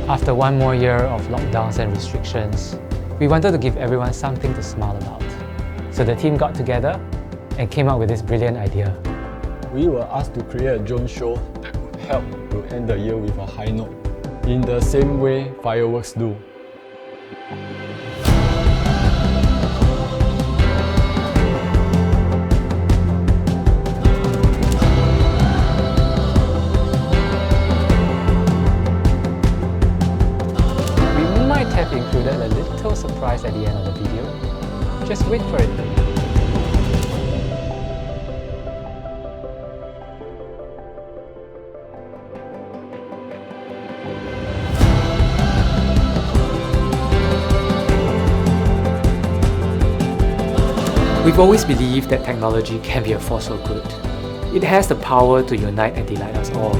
After one more year of lockdowns and restrictions, we wanted to give everyone something to smile about. So the team got together and came up with this brilliant idea. We were asked to create a drone show that would help to end the year with a high note, in the same way fireworks do. We might have included a little surprise at the end of the video. Just wait for it. We've always believed that technology can be a force for good. It has the power to unite and delight us all.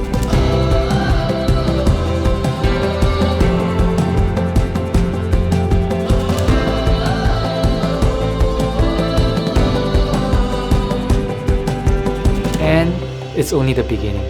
And it's only the beginning.